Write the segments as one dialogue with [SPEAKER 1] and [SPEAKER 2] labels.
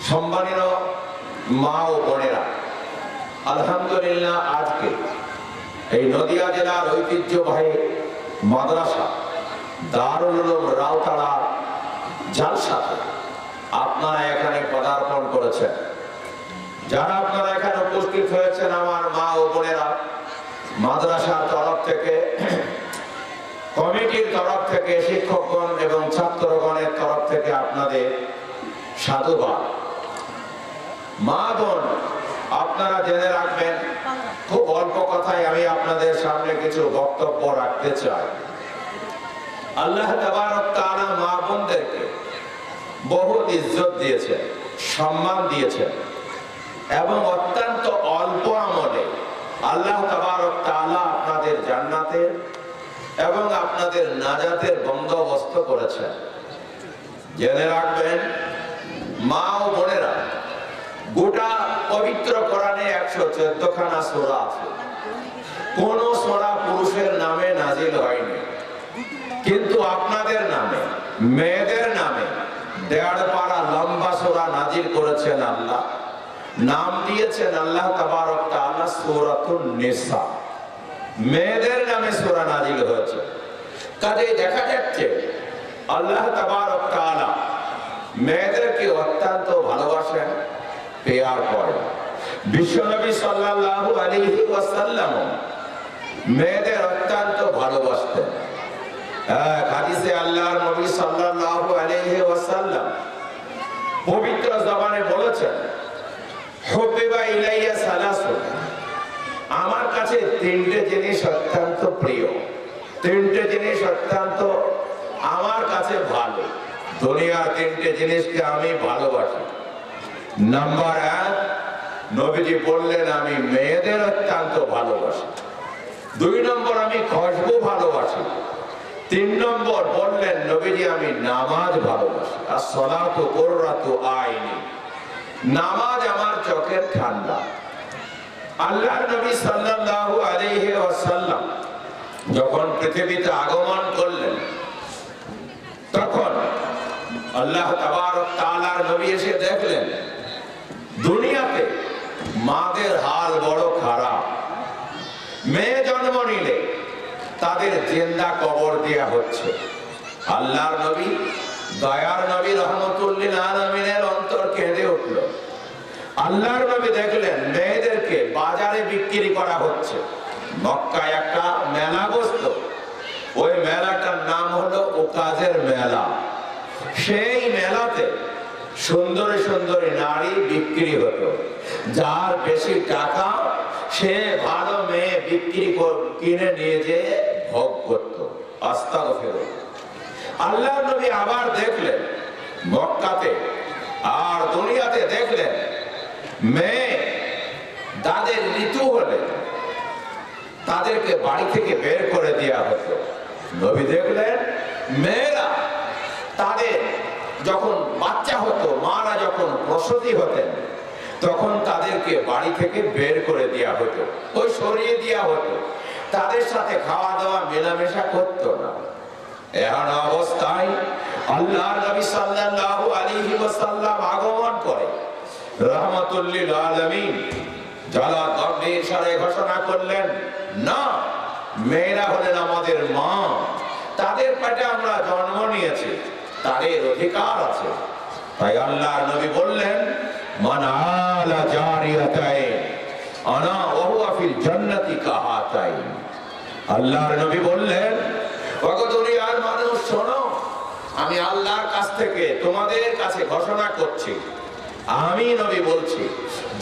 [SPEAKER 1] সম্মানিত মা ও বোনেরা, আলহামদুলিল্লাহ আজকে এই নদিয়া জেলার ঐতিহ্যবাহী মাদ্রাসা দারুল উলুম রাউতাড়া জালসাতে আপনারা এখানে পদার্পণ করেছেন। যারা আপনারা এখানে উপস্থিত হয়েছেন আমার মা ও বোনেরা, মাদ্রাসার তরফ থেকে, কমিটির তরফ থেকে, শিক্ষকগণ এবং ছাত্রগণের তরফ থেকে আপনাদের সাধুবাদ। মা বোন, আপনারা জেনে রাখবেন, খুব অল্প কথায় আমি আপনাদের সামনে কিছু বক্তব্য রাখতে চাই। আল্লাহ তাবারক তাআলা মা বোনদেরকে বহুত ইজ্জত দিয়েছেন, সম্মান দিয়েছেন এবং অত্যন্ত অল্প আমলে আল্লাহ তাবারক তাআলা আপনাদের জান্নাতের এবং আপনাদের নাজাতের বন্দোবস্ত করেছেন। জেনে রাখবেন মা ও বোনেরা, গোটা পবিত্র কোরআনে 114 খানা সূরা আছে। কোন সূরা পুরুষের নামে নাজিল হয়নি, কিন্তু আপনাদের নামে, মেয়েদের নামে 1.5 পারা লম্বা সূরা নাজিল করেছেন আল্লাহ। নাম দিয়েছেন আল্লাহ তাবারক তাআলা সূরাতুন নিসা। মেয়েদের নামে সূরা নাজিল হয়েছে। কাজে দেখা যাচ্ছে আল্লাহ তাবারক তাআলা মেয়েদেরকে অত্যন্ত ভালোবাসেন, পেয়ার করেন। বিশ্বনবী সাল্লাল্লাহু আলাইহি ওয়াসাল্লাম মেয়েদের অত্যন্ত ভালোবাসতেন। হাদিসে আল্লাহর নবী সাল্লাল্লাহু আলাইহি ওয়াসাল্লাম পবিত্র জবানে বলেছেন, হুবিবা ইলাইয়া সালাসুন, আমার কাছে 3টে জিনিস অত্যন্ত প্রিয়, 3টে জিনিস অত্যন্ত আমার কাছে ভালো। দুনিয়ার 3টে জিনিসকে আমি ভালোবাসি। নাম্বার 1, নবীজি বললেন আমি মেয়েদের অত্যন্ত ভালোবাসি। 2 নম্বর, আমি খুশবু ভালোবাসি। 3 নম্বর বললেন নবীজি আমি নামাজ ভালোবাসি। as-salatu qurratu আইনি, নামাজ আমার চোখের ঠান্ডা। আল্লাহর নবী সাল্লাল্লাহু আলাইহি ওয়াসাল্লাম যখন পৃথিবীতে আগমন করলেন, তখন আল্লাহ তাবারক তাআলার নবী এসে দেখলেন দুনিয়াতে মাদের হাল বড় খারাপ। মেয়ে জন্ম নিলে তাদের জিন্দা কবর দেয়া হচ্ছে। আল্লাহর নবী, দয়ার নবী রহমতুল্লিল আলামিনের অন্তর কেঁদে উঠল। আল্লাহর নবী দেখলেন মেয়েদেরকে বাজারে বিক্রি করা হচ্ছে। মক্কায় একটা মেলা বসতো, ওই মেলাটার নাম হলো ওকাজের মেলা। সেই মেলাতে সুন্দরী সুন্দরী নারী বিক্রি হতো। যার বেশি টাকা সে ভালো মেয়ে বিক্রি কিনে নিয়ে যেয়ে ভোগ করত। আস্তাগফিরুল্লাহ। আল্লাহর নবী আবার দেখলেন মক্কাতে আর দুনিয়াতে দেখলেন মেয়ে তাদের ঋতু হলে তাদেরকে বাড়ি থেকে বের করে দেওয়া হতো। নবী দেখলেন মেয়েরা তাদের যখন বাচ্চা হতো, মারা যখন প্রসূতি হতেন, তখন তাদেরকে বাড়ি থেকে বের করে দেওয়া হতো, ওই সরিয়ে দেওয়া হতো। তাদের সাথে খাওয়া দাওয়া মেলামেশা করতো না। এমন অবস্থায় আল্লাহর নবী সাল্লাল্লাহু আলাইহি ওয়াসাল্লাম আগমন করে রাহমাতুল লিল আলামিন যারা গম্ভীর স্বরে ঘোষণা করলেন, না, মেয়েরা হলেন আমাদের মা, তাদের পেটে আমরা জন্ম নিয়েছি, তাদের অধিকার আছে। তাই আল্লাহর নবী বললেন, মান আলা জারিয়াতাইন আনা ওয়া হুয়া ফিল জান্নাতি কাহাতাইন। আল্লাহর নবী বললেন, ওগো দুনিয়ার মানুষ শোনো, আমি আল্লাহর কাছ থেকে তোমাদের কাছে ঘোষণা করছি, আমি নবী বলছি,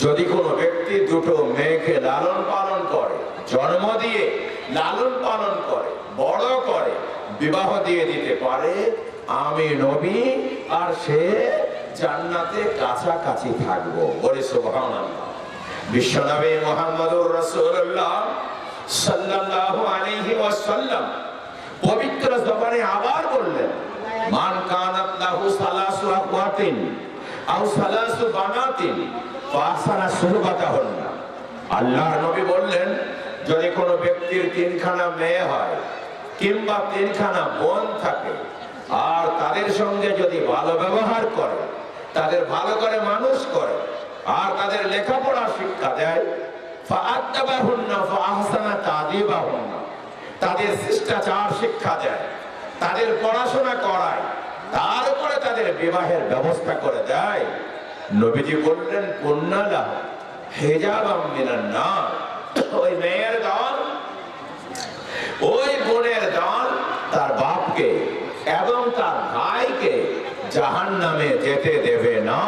[SPEAKER 1] যদি কোনো ব্যক্তি 2টো মেয়েকে লালন পালন করে, জন্ম দিয়ে লালন পালন করে, বড় করে, বিবাহ দিয়ে দিতে পারে, আমি নবী আর সে জান্নাতে কাছাকাছি থাকবো। বলে সুবহানাল্লাহ। বিশ্বনবী মুহাম্মদুর রাসূলুল্লাহ সাল্লাল্লাহু আলাইহি ওয়াসাল্লাম পবিত্র জবানে আবার বললেন, মান কানাত লাহু সালাসু আখওয়াতিন আও সালাসু বানাতিন ফাহসানা সুহবাতাহুন্না। আল্লাহর নবী বললেন, যদি কোনো ব্যক্তির 3খানা মেয়ে হয় কিংবা 3খানা বোন থাকে আর তাদের সঙ্গে যদি ভালো ব্যবহার করে তাদের ভালো করে মানুষ করে আর তাদের লেখাপড়া শিক্ষা দেয়, তাদের শিষ্টাচার শিক্ষা দেয়, তাদের পড়াশোনা করায়, তার উপরে তাদের বিবাহের ব্যবস্থা করে দেয়। নবীজি বললেন কুন্নালা হিজাবাম মিনান নার, ওই মেয়ের দল, ওই বোনের দল তার বাপকে এবং তার ভাইকে জাহান্নামে যেতে দেবে না,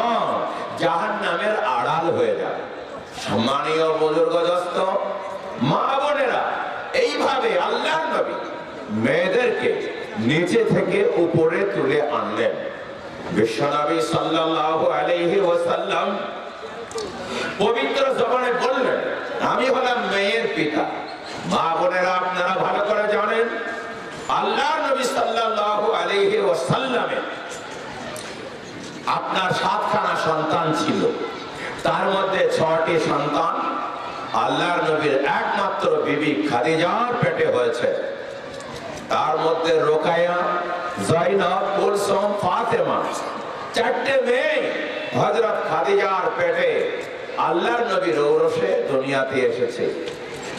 [SPEAKER 1] জাহান্নামের আড়াল হয়ে যাবে। সম্মানীয় বুজুর্গদস্ত মা বোনেরা, এইভাবে আল্লাহর নবী মেয়েদেরকে নিচে থেকে উপরে তুলে আনলেন। বিশ্বনবী সাল্লাল্লাহু আলাইহি ওয়াসাল্লাম পবিত্র জবানে বললেন, আমি হলাম মেয়ের পিতা। মা বোনেরা, আপনারা ভালো করে জানেন আল্লাহর নবী সাল্লাল্লাহু আলাইহি ওয়াসাল্লামের আপনার 7খানা সন্তান ছিল, তার মধ্যে 6টি সন্তান আল্লাহর নবীর একমাত্র বিবি খাদিজার পেটে হয়েছে। তার মধ্যে রোকায়া, জয়নব, কুলসুম, ফাতেমা, 4টে মেয়ে হযরত খাদিজার পেটে আল্লাহর নবীর ঔরসে দুনিয়াতে এসেছে।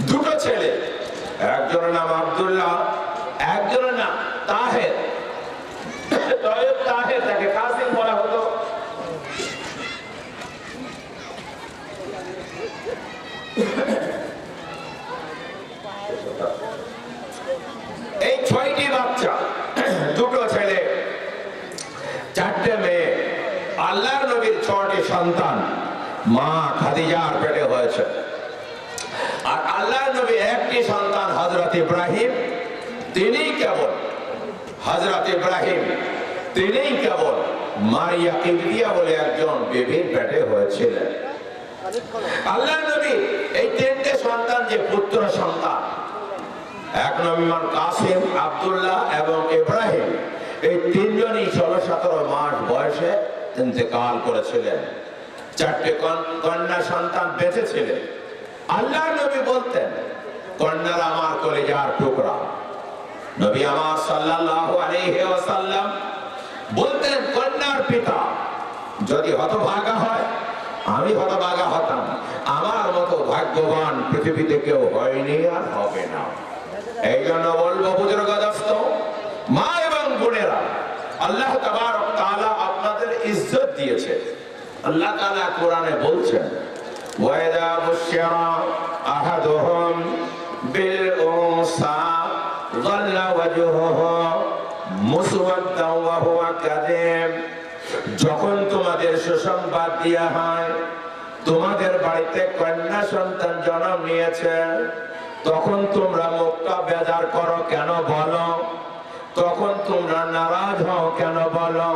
[SPEAKER 1] 2টো ছেলে, একজনের নাম আব্দুল্লাহ, একজনের নাম তাহের। তাহের, তাকে কাসিম বলা হতো। এই 6টি বাচ্চা, 2টো ছেলে, 4টে মেয়ে, আল্লাহর নবীর 6টি সন্তান মা খাদিজার পেটে হয়েছে। আর আল্লাহর নবীর একটি সন্তান হযরত ইব্রাহিম, তিনিই কেবল মারিয়া কিবতিয়া বলে একজন বিবির পেটে হয়েছিলেন। আল্লাহর নবী এই 3টে সন্তান যে পুত্র সন্তান, 1 নম্বর কাসিম, আব্দুল্লাহ এবং ইব্রাহিম, এই 3জনই 16-17 মাস বয়সে ইন্তেকাল করেছিলেন। 4টে কন্যা সন্তান বেঁচে ছিলেন। আল্লাহর নবী বলতেন, কন্যারা আমার কলিজার টুকরা। নবী আমার সাল্লাল্লাহু আলাইহি ওয়াসাল্লাম বলতেন, কন্যার পিতা যদি হতভাগা হয়, আমি হতভাগা হতাম। আমার মতো ভাগ্যবান পৃথিবীতে কেউ হয়নি আর হবে না। এই জন্য বলবো বুজুর্গদস্ত মা এবং বোনেরা, আল্লাহ তাবারক তাআলা আপনাদের ইজ্জত দিয়েছে। আল্লাহ তাআলা কোরআনে বলছেন, ওয়াইদা বুশরা আহাদুহুম বিল উনসা যাল্লা ওয়াজহুহু মুসওয়াদ্দান ওয়া হুয়া কাযীম। যখন তোমাদের সুসংবাদ দেয়া হয়, তোমাদের বাড়িতে কন্যা সন্তান জন্ম নিয়েছে, তখন তোমরা মুখটা বেজার করো কেন বলো? তখন তোমরা নারাজ হও কেন বলো?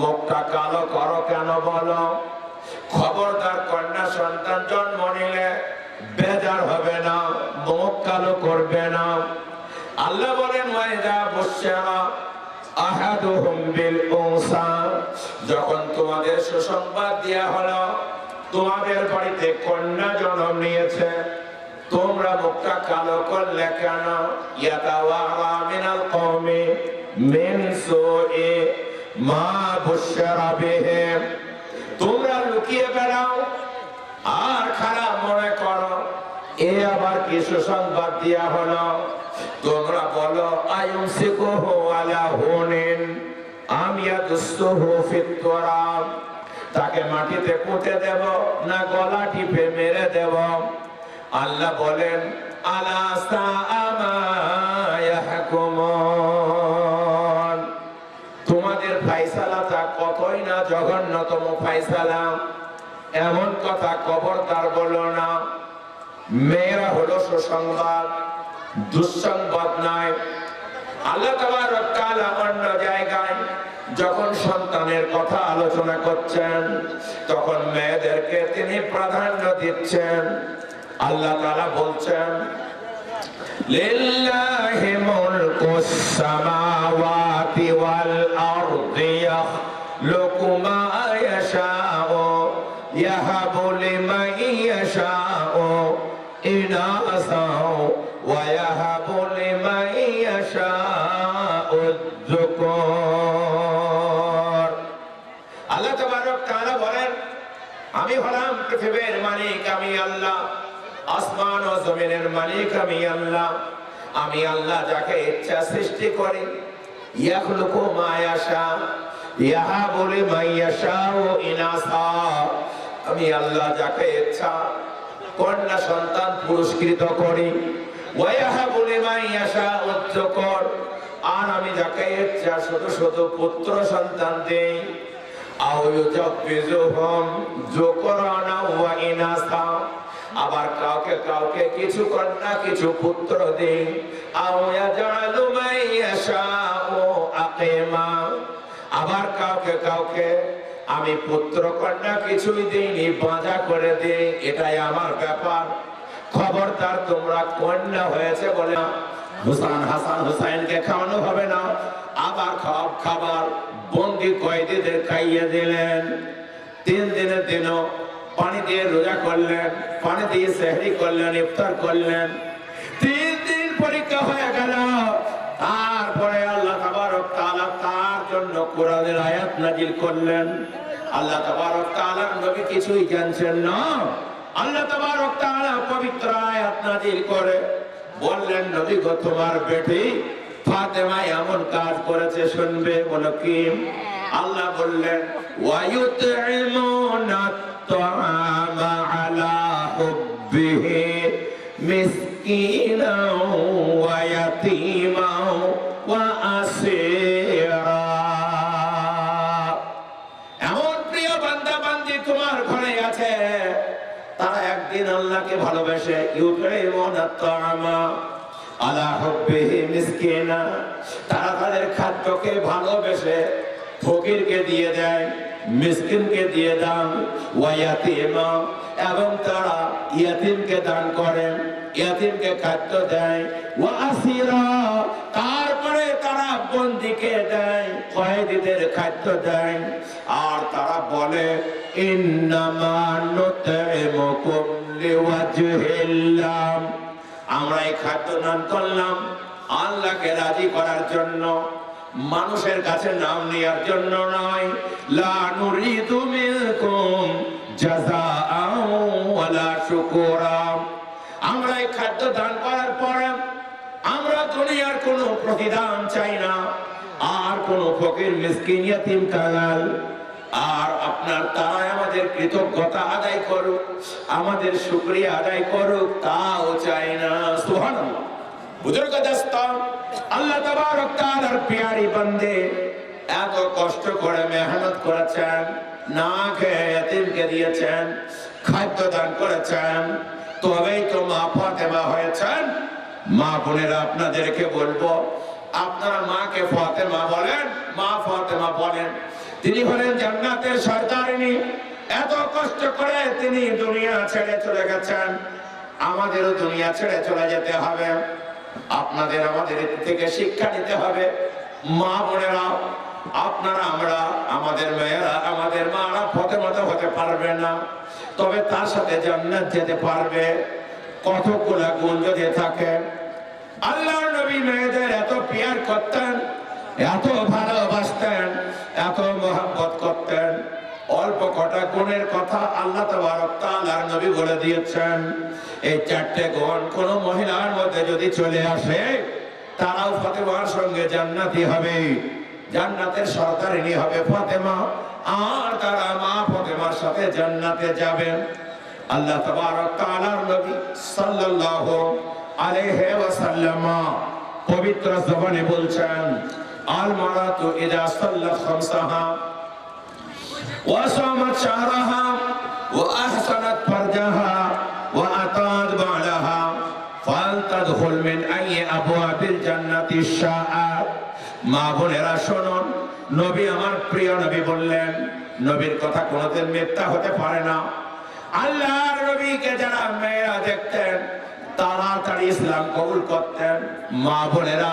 [SPEAKER 1] মুখটা কালো করো কেন বলো? খবরদার, কন্যা সন্তান জন্ম নিলে বেজার হবে না, মুখ কালো করবে না। আল্লাহ বলেন, ওয়াইদা বুশরা আহাদুহুম বিল উনসা, যখন তোমাদের সুসংবাদ দেয়া হলো তোমাদের বাড়িতে কন্যা জন্ম নিয়েছে, তোমরা মুখটা কালো করলে কেন? ইয়াতাওয়ারা মিনাল কওমি মিন সুই মা বুশরা বিহি, তোমরা লুকিয়ে বেড়াও আর খারাপ মনে করো এ আবার কি সুসংবাদ দেয়া হলো। তোমরা বলো, আয়ুমসিকুহু আলা হুনিন আম ইয়াদুসসুহু ফিত তুরাব, তাকে মাটিতে পুঁতে দেব না গলা টিপে মেরে দেব? আল্লাহ বলেন, আলা সাআ মা ইয়াহকুমুন, তোমাদের ফায়সালাটা কতই না জঘন্যতম ফায়সালা। এমন কথা খবরদার বলো না। মেয়েরা হলো সুসংবাদ, দুঃসংবাদ নয়। আল্লাহ তাবারক তাআলা অন্য জায়গায় যখন সন্তানের কথা আলোচনা করছেন, তখন মেয়েদেরকে তিনি প্রাধান্য দিচ্ছেন। আল্লাহ তাআলা বলছেন, লিল্লাহি মুলকুস সামাওয়াতি ওয়াল আরদি ইয়াখলুকু মা ইয়াশাউ ইয়াহাবু লিমান ইয়াশাউ ইনাসা ওয়া ইয়াহাবু লিমান ইয়াশাউ যুকুর। আল্লাহ তাবারক তাআলা আমি হলাম পৃথিবীর মালিক, আমি আল্লাহ। আসমান ও জমিনের মালিক আমি আল্লাহ। আমি আল্লাহ যাকে ইচ্ছা সৃষ্টি করি। ইয়াখলুকু মা ইয়াশা ইয়াহাবু লিমান ইয়াশাউ ইনাসা। আমি আল্লাহ যাকে ইচ্ছা কন্যা সন্তান পুরস্কৃত করি। ওয়া ইয়াহাবু লিমান ইয়াশাউ যুকর। আর আমি যাকে ইচ্ছা শুধু শুধু পুত্র সন্তান দেই। আও ইউজাব্বিজুহুম যুকরানা ওয়া ইনাসা। আবার কাউকে কাউকে কিছু কন্যা কিছু পুত্র দেই। আও ইয়াজআলু মান ইয়াশাউ আকিমা। আবার কাউকে কাউকে আমি পুত্র কন্যা কিছুই দেইনি, বাঁধা করে দেই। এটাই আমার ব্যাপার। খবরদার তোমরা কন্যা হয়েছে বলে হুসাইন হাসান হুসাইনকে খাওয়ানো হবে না। আবার খাবার বন্দি কয়েদিদের খাইয়ে দিলেন। 3 দিনের দিনও পানি দিয়ে রোজা করলেন, পানি দিয়ে সেহরি করলেন, ইফতার করলেন। 3 দিন পরীক্ষা হয়ে গেল। তারপরে আল্লাহ তাবারক তাআলা তার জন্য কোরআনের আয়াত নাজিল করলেন। আল্লাহ তাবারক তাআলার নবী কিছুই জানছেন না। আল্লাহ তাবারক তাআলা পবিত্র আয়াত নাজিল করে বললেন, নবী গো, তোমার বেটি ফাতেমা এমন কাজ করেছে, শুনবে। বলো কি? আল্লাহ বললেন, ওয়ায়ুতঈমুনা আত-তাআমা আলা হুব্বিহি মিসকিনাও ওয়া ইয়াতীমাও ওয়া আসীরা। এমন প্রিয় বান্দা বান্দি তোমার ঘরে আছে, তারা একদিন আল্লাহকে ভালোবেসে ইউতঈমুনা আত-তাআমা আলা হুব্বিহি মিসকিনা। তারা তাদের খাদ্যকে ভালোবেসে ফকিরকে দিয়ে দেয়, মিসকিনকে দিয়ে দেন। ওয়া ইয়াতীমা, এবং তারা ইয়াতীমকে দান করেন, ইয়াতীমকে খাদ্য দেয়। ওয়া আসীরা, তারপরে তারা বন্দীকে দেয়, কয়েদিদের খাদ্য দেয়। আর তারা বলে, ইন্নামা নুতঈমুকুম লিওয়াজহিল্লাহ। আমরা এই খাদ্য দান করলাম আল্লাহকে রাজি করার জন্য, মানুষের কাছে নাম নেওয়ার জন্য নয়। লা নুরিদু মিনকুম জাযাআও ওয়ালা শুকুরা। আমরা এই খাদ্য দান করার পরে আমরা দুনিয়ার কোনো প্রতিদান চাই না, আর কোনো ফকির মিসকিন ইয়াতীম কাঙাল আর আপনার তারা আমাদের কৃতজ্ঞতা আদায় করুক, আমাদের শুকরিয়া আদায় করুক, তাও চাই না। সুবহানাল্লাহ। বুজুর্গ দোস্তান, আল্লাহ তাবারক তাআলার প্যারি বান্দে এত কষ্ট করে মেহনত করেছেন, না খেয়ে ইয়াতীমকে দিয়েছেন, খাদ্য দান করেছেন, তবেই তো মা ফাতেমা হয়েছেন। মা বোনেরা, আপনাদেরকে বলবো, আপনারা মাকে ফাতেমা বলেন, মা ফাতেমা বলেন। তিনি হলেন জান্নাতের সরদারিনী। এত কষ্ট করে তিনি দুনিয়া ছেড়ে চলে গেছেন, আমাদেরও দুনিয়া ছেড়ে চলে যেতে হবে। আপনাদের আমাদের থেকে শিক্ষা নিতে হবে। মা বোনেরা, আপনারা, আমরা, আমাদের মেয়েরা, আমাদের মারা ফাতেমা হতে পারবে না, তবে তার সাথে জান্নাত যেতে পারবে। কতগুলা গুণ যদি থাকে। আল্লাহর নবী মেয়েদের এত পিয়ার করতেন, এত ভালোবাসতেন, এত মহব্বত করতেন। অল্প কটা গুণের কথা আল্লাহ তাবারক তাআলার নবী বলে দিয়েছেন। এই 4টে গুণ কোন মহিলার মধ্যে যদি চলে আসে, তারাও ফাতেমার সঙ্গে জান্নাতি হবে, জান্নাতের সরদারিনী হবে ফাতেমা, আর তারা মা ফাতেমার সাথে জান্নাতে যাবেন। আল্লাহ তাবারক তাআলার নবী সাল্লাল্লাহু আলাইহি ওয়াসাল্লাম পবিত্র জবানে বলছেন, আল মারাতু ইযা সাল্লাত খামসাহা ওয়া সামাত শাহরাহা ওয়া আহসানাত ফারজাহা ওয়া আতাত বালাহা ফালতাদখুল মিন আইয়ি আবওয়াবিল জান্নাতি শাআত। মা বোনেরা শুনুন, নবী আমার প্রিয় নবী বললেন, নবীর কথা কোনোদিন মিথ্যা হতে পারে না। আল্লাহর নবীকে যারা মেয়েরা দেখতেন, তাড়াতাড়ি ইসলাম কবুল করতেন। মা বোনেরা,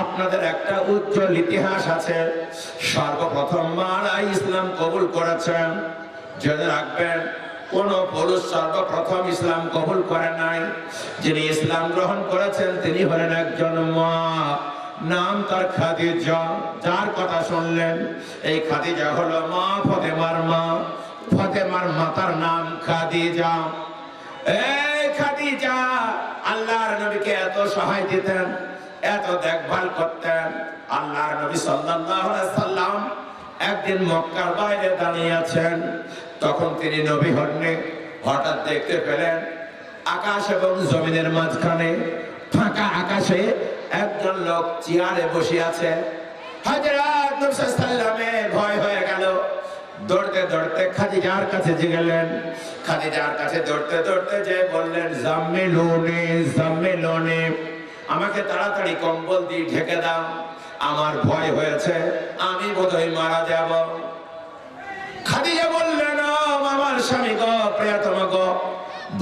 [SPEAKER 1] আপনাদের একটা উজ্জ্বল ইতিহাস আছে। সর্বপ্রথম মারা ইসলাম কবুল করেছেন। জেনে রাখবেন, কোন পুরুষ সর্বপ্রথম ইসলাম কবুল করে নাই। যিনি ইসলাম গ্রহণ করেছেন তিনি হলেন একজন মা, নাম তার খাদিজা। যার কথা শুনলেন, এই খাদিজা হলো মা ফাতেমার মা। ফাতেমার মাতার নাম খাদিজা। এই খাদিজা আল্লাহর নবীকে এত সহায় দিতেন, এত দেখভাল করতেন। আল্লাহর নবী সাল্লাল্লাহু আলাইহি সাল্লাম একদিন মক্কার বাইরে দাঁড়িয়ে আছেন, তখন তিনি নবী হননি। হঠাৎ দেখতে পেলেন আকাশ এবং জমিনের মাঝখানে ফাঁকা আকাশে একজন লোক চেয়ারে বসে আছে। হযরত নবী সাল্লাল্লাহু আলাইহি সাল্লামের ভয় হয়ে গেল। দৌড়তে দৌড়তে খাদিজার কাছে গেলেন। খাদিজার কাছে দৌড়তে দৌড়তে যে বললেন, জাম্মিলুনি জাম্মিলুনি, আমাকে তাড়াতাড়ি কম্বল দিয়ে ঢেকে দাও, আমার ভয় হয়েছে, আমি বোধহয় মারা যাব। খাদিজা বললেন, আমার স্বামী গো, প্রিয়তম গো,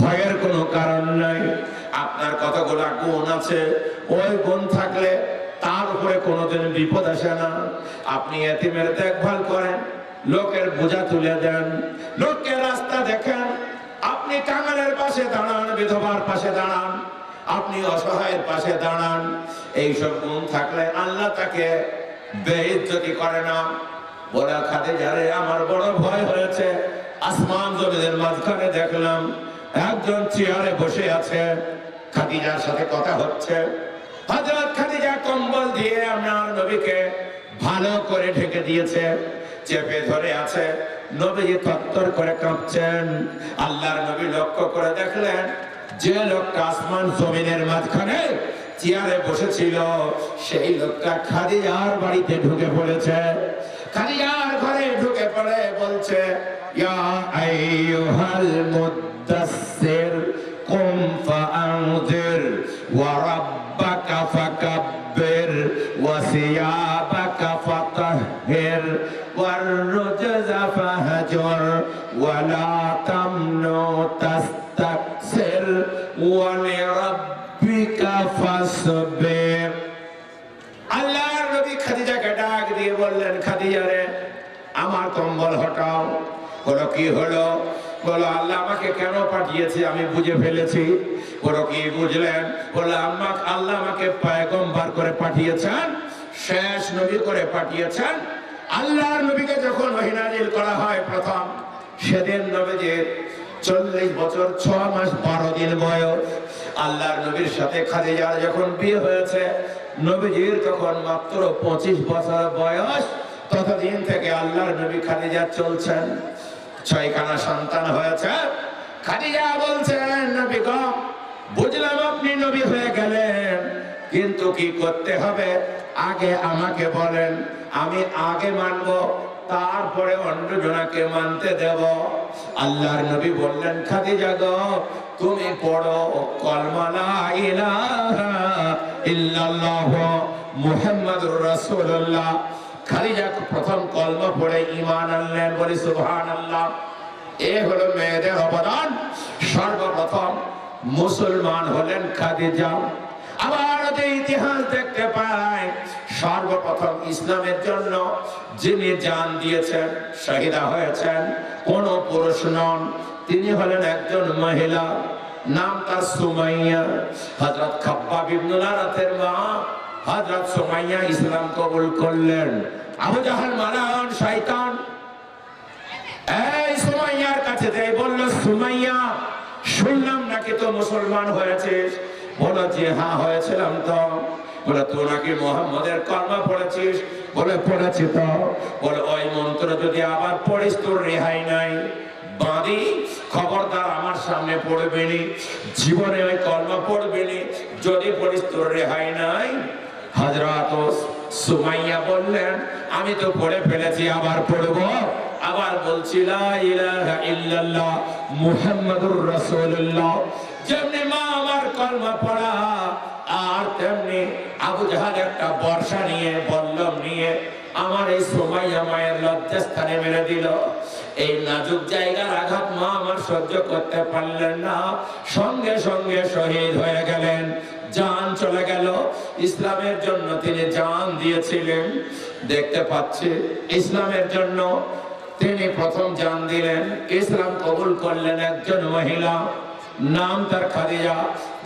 [SPEAKER 1] ভয়ের কোনো কারণ নাই। আপনার কতগুলা গুণ আছে, ওই গুণ থাকলে তার উপরে কোনোদিন বিপদ আসে না। আপনি এতিমের দেখভাল করেন, লোকের বোঝা তুলে দেন, লোককে রাস্তা দেখেন, আপনি কাঙালের পাশে দাঁড়ান, বিধবার পাশে দাঁড়ান, আপনি অসহায়ের পাশে দাঁড়ান। এইসব গুণ থাকলে আল্লাহ তাকে বেইজ্জতি করে না। বলে, খাদিজা রে, আমার বড় ভয় হয়েছে, আসমান জমিনের মাঝখানে দেখলাম একজন চেয়ারে বসে আছে, খাদিজার সাথে কথা হচ্ছে। হযরত খাদিজা কম্বল দিয়ে আপনার নবীকে ভালো করে ঢেকে দিয়েছে, চেপে ধরে আছে। নবীজি থরথর করে কাঁপছেন। আল্লাহর নবী লক্ষ্য করে দেখলেন যে লোকটা আসমান জমিনের মাঝখানে চেয়ারে বসেছিল, সেই লোকটা খাদিজার বাড়িতে ঢুকে পড়েছে। খাদিজার ঘরে ঢুকে পড়ে বলছে, ইয়া আইয়ুহাল মুদাসসির কুম ফাআনজির ওয়া রাব্বাকা ফাকাব্বির ওয়া সিয়াবাকা ফাতাহহির ওয়ার রুজজা ফাহজুর ওয়া লা তামনু তাস্তাকসির ওয়া লিরাব্বিকা ফাসবির। আল্লাহর নবী খাদিজাকে ডাক দিয়ে বললেন, খাদিজা রে, আমার কম্বল হটাও। বলো, কি হলো? বলো, আল্লাহ আমাকে কেন পাঠিয়েছে আমি বুঝে ফেলেছি। বলো, কি বুঝলেন? বলো, আল্লাহ আমাকে পয়গম্বর করে পাঠিয়েছেন, শেষ নবী করে পাঠিয়েছেন। আল্লাহর নবীকে যখন ওহী নাযিল করা হয় প্রথম, সেদিন নবীজির 40 বছর 6 মাস 12 দিন বয়স। আল্লাহর নবীর সাথে খাদিজার যখন বিয়ে হয়েছে, নবীজির তখন মাত্র 25 বছর বয়স। ততদিন থেকে আল্লাহর নবী খাদিজা চলছেন, 6খানা সন্তান হয়েছে। খাদিজা বলছেন, নবী গো, বুঝলাম আপনি নবী হয়ে গেলেন, কিন্তু কি করতে হবে আগে আমাকে বলেন, আমি আগে মানব, তারপরে অন্যজনকে মানতে দেব। আল্লাহর নবী বললেন, খাদিজা গো, তুমি পড়ো কলমা লা ইলাহা ইল্লাল্লাহ মুহাম্মাদুর রাসূলুল্লাহ। খাদিজা প্রথম কলমা পড়ে ঈমান আনলেন, বলি সুবহানাল্লাহ। এ হলো মেয়েদের অবদান। সর্বপ্রথম মুসলমান হলেন খাদিজা। আবার যে ইতিহাস দেখতে পাই, সর্বপ্রথম ইসলামের জন্য যিনি জান দিয়েছেন, শহীদা হয়েছেন, কোন পুরুষ নন, তিনি হলেন একজন মহিলা, নাম তার সুমাইয়া। হযরত খাব্বাব ইবনুল আরাতের মা হযরত সুমাইয়া ইসলাম কবুল করলেন। আবু জাহেল মালাউন শয়তান এই সুমাইয়ার কাছে যাই বলল, সুমাইয়া, শুনলাম নাকি তো মুসলমান হয়েছিস? বলো, যে হ্যাঁ হয়েছিলাম তো। বলে, তুই নাকি মুহাম্মদের কলমা পড়েছিস? বলে, পড়েছি তো। বলে, ওই মন্ত্র যদি আবার পড়িস তোর রেহাই নাই। বাঁধি, খবরদার আমার সামনে পড়বেনি, জীবনে ওই কলমা পড়বেনি, যদি পড়িস তোর রেহাই নাই। হযরত সুমাইয়া বললেন, আমি তো পড়ে ফেলেছি, আবার পড়বো। আবার বলছি, লা ইলাহা ইল্লাল্লাহ মুহাম্মাদুর রাসূলুল্লাহ। যেমনি মা আমার কলমা পড়া, আর তেমনি আবু জাহেল একটা বর্ষা নিয়ে, বল্লম নিয়ে আমার এই সুমাইয়া মায়ের লজ্জাস্থানে মেরে দিল। এই নাজুক জায়গার আঘাত মা আমার সহ্য করতে পারলেন না, সঙ্গে সঙ্গে শহীদ হয়ে গেলেন, জান চলে গেল। ইসলামের জন্য তিনি জান দিয়েছিলেন। দেখতে পাচ্ছি ইসলামের জন্য তিনি প্রথম জান দিলেন, ইসলাম কবুল করলেন একজন মহিলা, নাম তার খাদিজা।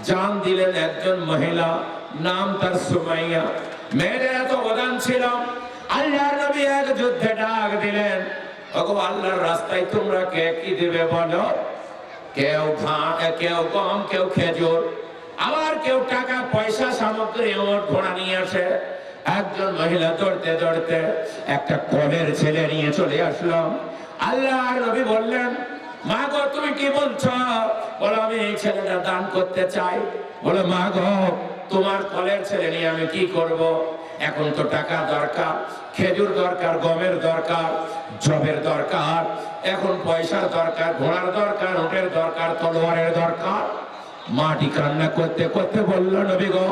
[SPEAKER 1] জান দিলেন একজন মহিলা, নাম তার সুমাইয়া। মেয়েদের এত অবদান ছিল। আল্লাহর নবী এক যুদ্ধে ডাক দিলেন,
[SPEAKER 2] ওগো আল্লাহর রাস্তায় তোমরা কে কি দেবে বলো? কেউ ধান, কেউ গম, কেউ খেজুর, আবার কেউ টাকা পয়সা সামগ্রী ওট ঘোড়া নিয়ে আসে। একজন মহিলা দৌড়তে দৌড়তে একটা কলের ছেলে নিয়ে চলে আসলাম। আল্লাহর নবী বললেন, মা গো তুমি কি বলছো? বলো আমি এই ছেলেটা দান করতে চাই। বলো মা গো তোমার কলের ছেলে নিয়ে আমি কি করব? এখন তো টাকা দরকার, খেজুর দরকার, গমের দরকার, জবের দরকার, এখন পয়সার দরকার, ঘোড়ার দরকার, উটের দরকার, তলোয়ারের দরকার। মাটি কান্না করতে করতে বলল, নবী গো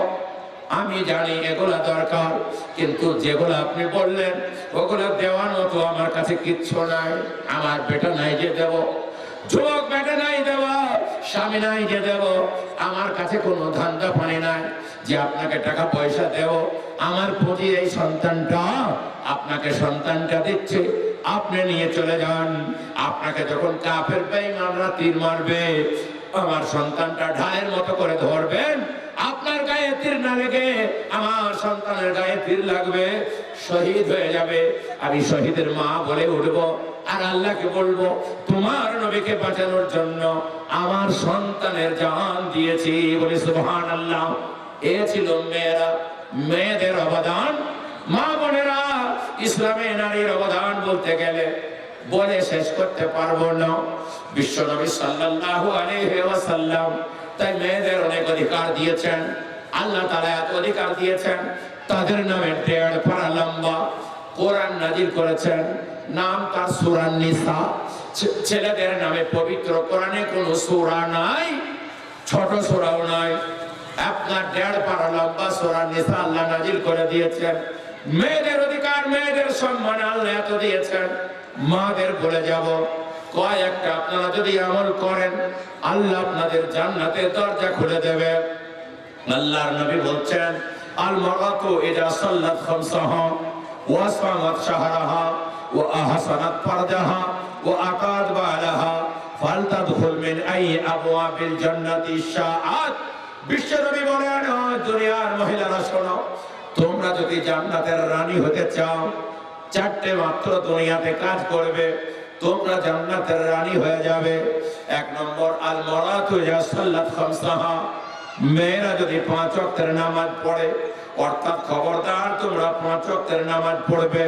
[SPEAKER 2] আমি জানি এগুলা দরকার, কিন্তু যেগুলো আপনি বললেন ওগুলো দেওয়ার মতো আমার কাছে কিচ্ছু নাই। আমার বেটা নাই যে দেব, যুবক বেটা নাই দেব, স্বামী নাই যে দেব, আমার কাছে কোনো ধান্দা পানি নাই যে আপনাকে টাকা পয়সা দেব। আমার পুঁজি এই সন্তানটা, আপনাকে সন্তানটা দিচ্ছে, আপনি নিয়ে চলে যান। আপনাকে যখন কাফের বেঈমানরা তীর মারবে, আমার সন্তানটা ঢালের মতো করে ধরবেন, আপনার গায়ে তীর না লেগে আমার সন্তানের গায়ে তীর লাগবে, শহীদ হয়ে যাবে। আমি শহীদের মা বলে উঠবো আর আল্লাহকে বলবো, তোমার নবীকে বাঁচানোর জন্য আমার সন্তানের জান দিয়েছি। বলে সুবহানাল্লাহ। এ ছিল মেয়েরা, মেয়েদের অবদান। মা বোনেরা, ইসলামে নারীর অবদান বলতে গেলে বলে শেষ করতে পারবো না। বিশ্বনবী সাল্লাল্লাহু আলাইহি ওয়াসাল্লাম তাই মেয়েদের অনেক অধিকার দিয়েছেন। আল্লাহ তাআলা এত অধিকার দিয়েছেন, তাদের নামে 1.5 পারা লম্বা কোরআন নাযিল করেছেন। নাম তার সূরা নিসা। ছেলেদের নামে পবিত্র কোরআনে কোনো সূরা নাই, ছোট সূরাও নাই। আপনার 1.5 পারা লম্বা সূরা নিসা আল্লাহ নাযিল করে দিয়েছেন। মেয়েদের অধিকার, মেয়েদের সম্মান আল্লাহ এত দিয়েছেন। মাদের বলে যাব, কয়েকটা আপনারা যদি আমল করেন আল্লাহ আপনাদের জান্নাতের দরজা খুলে দেবে। আল্লাহর নবী বলছেন, আল মারাতু ইযা সাল্লাত খামসাহা ওয়া সামাত শাহরাহা ওয়া আহসানাত ফারজাহা ওয়া আকাদ বালাহা ফালতাদখুল মিন আই আবওয়াবিল জান্নাতি শাআত। বিশ্বনবী বলেন, দুনিয়ার মহিলারা শোনো, তোমরা যদি জান্নাতের রানী হতে চাও, 4টে মাত্র দুনিয়াতে কাজ করবে, তোমরা জান্নাতের রানী হয়ে যাবে। 1 নম্বর, আল মারাতু ইযা সাল্লাত খামসাহা, মেয়েরা যদি 5 ওয়াক্তের নামাজ পড়ে, অর্থাৎ খবরদার তোমরা 5 ওয়াক্তের নামাজ পড়বে।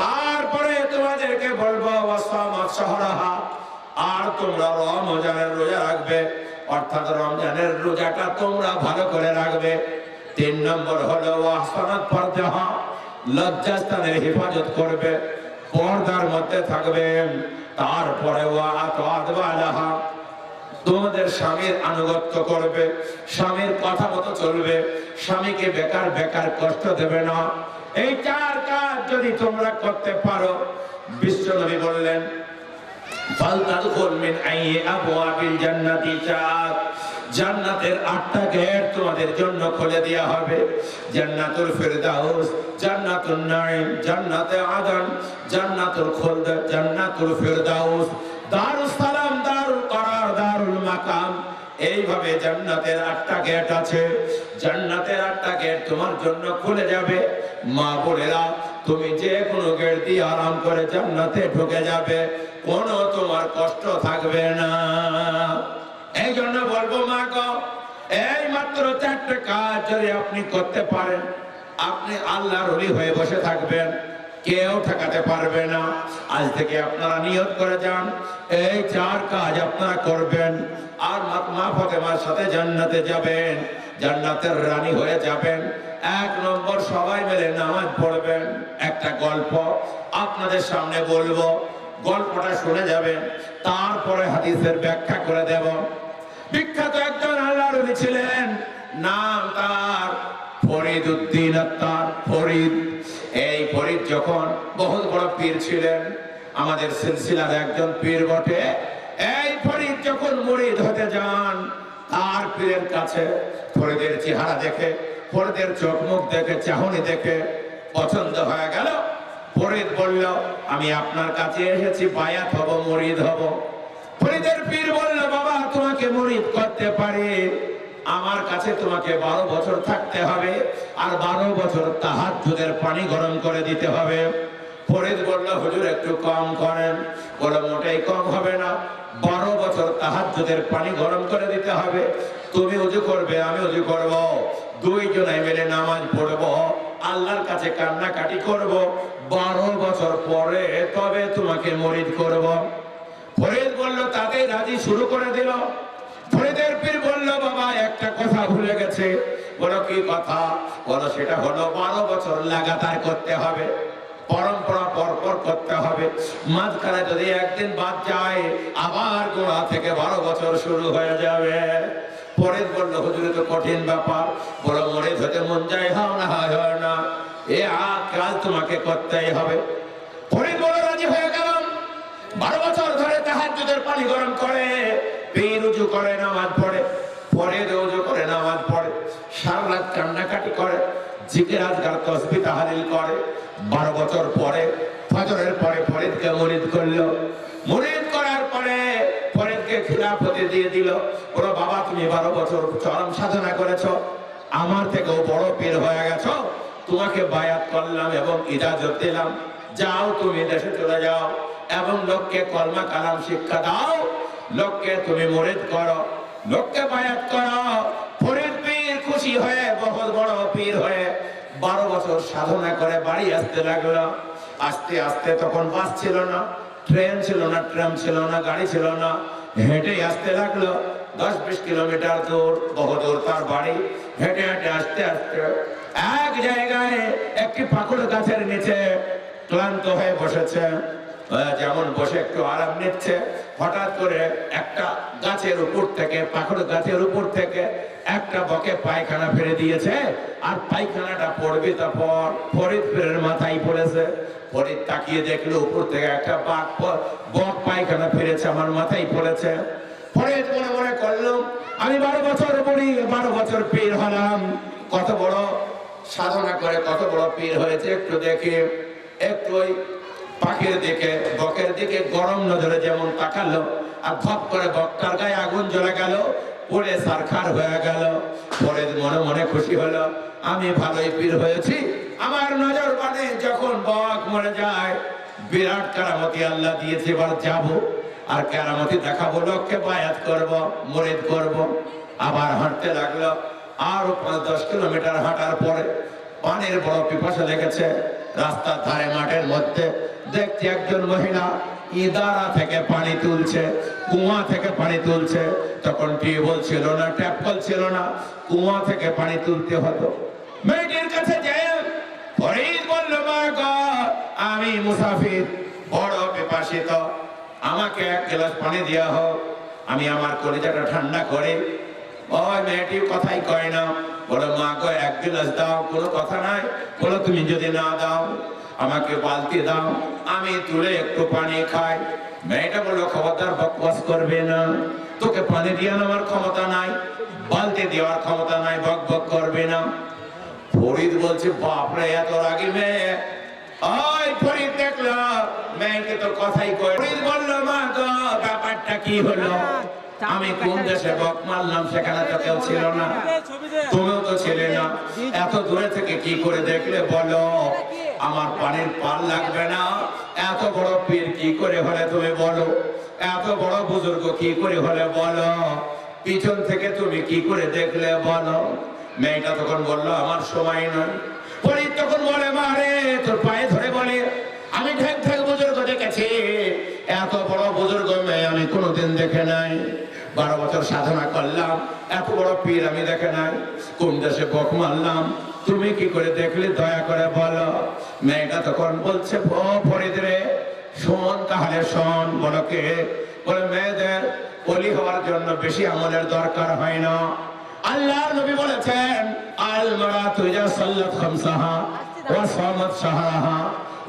[SPEAKER 2] তারপরে তোমাদেরকে বলবো ওয়াসামাত শাহরাহা, আর তোমরা রমজানের রোজা রাখবে, অর্থাৎ রমজানের রোজাটা তোমরা ভালো করে রাখবে। 3 নম্বর হলো ওয়াহসানাত ফারজাহা, লজ্জাস্থানের হেফাজত করবে, পর্দার মধ্যে থাকবে। তারপরে ওয়াআতাত বালাহা, তোমাদের স্বামীর আনুগত্য করবে, স্বামীর কথা মতো চলবে, স্বামীকে বেকার বেকার কষ্ট দেবে না। এই 4 কাজ যদি তোমরা করতে পারো, বিশ্বনবী বললেন, ফালতাদখুল মিন আইয়ি আবওয়াবিল জান্নাতি শাআত, জান্নাতের 8টা গেট তোমাদের জন্য খুলে দেয়া হবে। জান্নাতুল ফিরদাউস, জান্নাতুন নাঈম, জান্নাতে আদন, জান্নাতুল খুলদ, জান্নাতুল ফিরদাউস, দারুস সালাম, দারুল করার, দারুল মাকাম। এইভাবে জান্নাতের 8টা গেট আছে। জান্নাতের 8টা গেট তোমার জন্য খুলে যাবে। মা বোনেরা, তুমি যে কোনো গেট দিয়ে আরাম করে জান্নাতে ঢুকে যাবে, কোনো তোমার কষ্ট থাকবে না। এই জন্য বলবো মা গো, এই মাত্র 4টে কাজ যদি আপনি করতে পারেন, আপনি আল্লাহর ওলি হয়ে বসে থাকবেন, কেউ ঠেকাতে পারবে না। আজ থেকে আপনারা নিয়ত করে যান, এই 4 কাজ আপনারা করবেন, আর মা ফাতেমার সাথে জান্নাতে যাবেন, জান্নাতের রানী হয়ে যাবেন। 1 নম্বর, সবাই মিলে নামাজ পড়বেন। একটা গল্প আপনাদের সামনে বলবো, গল্পটা শুনে যাবেন, তারপরে হাদিসের ব্যাখ্যা করে দেব। বিখ্যাত একজন আল্লাহর ওলি ছিলেন, নাম তার ফরিদ উদ্দিন আত্তার। ফরিদ, এই ফরিদ যখন বহুত বড় পীর ছিলেন, আমাদের সিলসিলার একজন পীর বটে। এই ফরিদ যখন মুরিদ হতে যান, তার পীরের কাছে ফরিদের চেহারা দেখে, ফরিদের চোখ মুখ দেখে, চাহনি দেখে পছন্দ হয়ে গেল। ফরিদ বলল, আমি আপনার কাছে এসেছি, বায়াত হব, মুরিদ হব। ফরিদের পীর বলল, বাবা তোমাকে মুরিদ করতে পারি, আমার কাছে তোমাকে 12 বছর থাকতে হবে, আর 12 বছর তাহাজ্জুদের পানি গরম করে দিতে হবে। ফরিদ বলল হুজুর একটু কম করেন। বলে মোটেই কম হবে না, 12 বছর তাহাজ্জুদের পানি গরম করে দিতে হবে। তুমি উজু করবে, আমি উজু করব, দুইজনে মিলে নামাজ পড়ব, আল্লাহর কাছে কান্নাকাটি করব, 12 বছর পরে তবে তোমাকে মুরিদ করব। ফরিদ বলল তাতে রাজি, শুরু করে দিল। ফরিদের পীর বলল বাবা একটা কথা ভুলে গেছে। বলো কি কথা? বলো সেটা হলো 12 বছর লাগাতার করতে হবে, পরম্পরা পরপর করতে হবে। মাঝখানে যদি একদিন বাদ যায় আবার গোড়া থেকে 12 বছর শুরু হয়ে যাবে। ফরিদ বলল হুজুর তো কঠিন ব্যাপার। বলো মুরিদ হতে মন যায়, হাও না হয় না, এ কাজ তোমাকে করতেই হবে। ফরিদ বলল রাজি হয়ে গেলাম। 12 বছর ধরে তাহাজ্জুদের পানি গরম করে, পীর উজু করে নামাজ পড়ে, ফরিদ উজু করে নামাজ পড়ে, সারা রাত কান্নাকাটি করে, জিকির আজকার তাসবিহ তাহলিল করে। 12 বছর পরে ফজরের পরে ফরিদকে মুরিদ করলো। মুরিদ করার পরে ফরিদকে খিলাফতি দিয়ে দিল। ওরা বাবা তুমি 12 বছর চরম সাধনা করেছো, আমার থেকেও বড় পীর হয়ে গেছো, তোমাকে বায়াত করলাম এবং ইজাজত দিলাম, যাও তুমি দেশে চলে যাও এবং লোককে কলমা কালাম শিক্ষা দাও, লোককে তুমি মুরিদ করো, লোককে বায়াত করো। ফরিদ পীর খুশি হয়ে বহুত বড় পীর হয়ে 12 বছর সাধনা করে বাড়ি আসতে লাগলো। আস্তে আস্তে তখন বাস ছিল না, ট্রেন ছিল না, ট্রাম ছিল না, গাড়ি ছিল না, হেঁটে আসতে লাগলো। 10-20 কিলোমিটার দূর, বহু দূর তার বাড়ি। হেঁটে হেঁটে আসতে আসতে এক জায়গায় একটি পাকুড় গাছের নিচে ক্লান্ত হয়ে বসেছে। যেমন বসে একটু আরাম নিচ্ছে, হঠাৎ করে একটা গাছের উপর থেকে, পাকুড় গাছের উপর থেকে একটা বকে পায়খানা ফেলে দিয়েছে। আর পায়খানাটা পড়বে তারপর ফরিদ পীরের মাথায় পড়েছে। ফরিদ তাকিয়ে দেখলো উপর থেকে একটা বক পায়খানা ফিরেছে, আমার মাথায় পড়েছে। ফরিদ মনে মনে করলো আমি 12 বছর পড়ি, 12 বছর পীর হলাম, কত বড় সাধনা করে কত বড় পীর হয়েছে। একটু দেখে একটু ওই পাখির দিকে, বকের দিকে গরম নজরে যেমন তাকালো, আর ধপ করে বকটার গায়ে আগুন জ্বলে গেল, পড়ে সারখার হয়ে গেল। ফরিদ মনে মনে খুশি হলো আমি ভালোই পীর হয়েছি। আমার নজর মানে যখন বক মরে যায়, বিরাট কারামতি আল্লাহ দিয়েছে, এবার যাবো আর কেরামতি দেখাবো, লোককে বায়াত করব, মুরিদ করব। আবার হাঁটতে লাগলো। আর 5-10 কিলোমিটার হাঁটার পরে পানির বড় পিপাসা লেগেছে। রাস্তার ধারে মাঠের মধ্যে দেখছি একজন মহিলা ইদারা থেকে পানি তুলছে, কুয়া থেকে পানি তুলছে। তখন টিউবওয়েল ছিল না, ট্যাপ কল ছিল না, কুয়া থেকে পানি তুলতে হতো। মেয়েটির কাছে যাই, ফরিদ বলল মা গো আমি মুসাফির, বড় পিপাসিত, আমাকে 1 গ্লাস পানি দেওয়া হোক, আমি আমার কলিজাটা ঠান্ডা করে। ওই মেয়েটি কথাই কয় না, বলো মা গো 1 গ্লাস দাও, কোনো কথা নাই। বলো তুমি যদি না দাও আমাকে বালতি দাও, আমি তুলে একটু পানি খাই। মেয়েটা বললো খবরদার বকবাস করবে না, তোকে পানি দিয়ে আমার ক্ষমতা নাই, বালতি দেওয়ার ক্ষমতা নাই, বক বক করবে না। ফরিদ বলছে বাপরে এত রাগী মেয়ে। ওই ফরিদ দেখলো মেয়েকে তো কথাই কয়। ফরিদ বলল মা গো ব্যাপারটা কি হলো, আমি কোন দেশে বক মারলাম, সেখানে তো কেউ ছিল না, তুমিও তো ছিলে না, এত দূরে থেকে কি করে দেখলে বলো? আমার পানির পার লাগবে না, এত বড় পীর কি করে হলে তুমি বলো, এত বড় বুজুর্গ কি করে হলে বলো, পিছন থেকে তুমি কি করে দেখলে বলো? মেয়েটা তখন বললো আমার সময় নয়। ফরিদ তখন বলে মা রে, তোর পায়ে ধরে বলে আমি ঢেক ঢেক বুজুর্গ দেখেছি, এত বড় বুজুর্গ মেয়ে আমি কোনোদিন দেখে নাই। 12 বছর সাধনা করলাম, এত বড় পীর আমি দেখে নাই। কোন দেশে বক মারলাম, তুমি কি করে দেখলে দয়া করে বলো? মেয়েটা তখন বলছে ও ফরিদ রে শোন, তাহলে শোন। বলো কে? বলে মেয়েদের ওলি হওয়ার জন্য বেশি আমলের দরকার হয় না। আল্লাহর নবী বলেছেন আল মারাতু ইজা সাল্লাত খামসাহা ওয়া সামাত শাহরাহা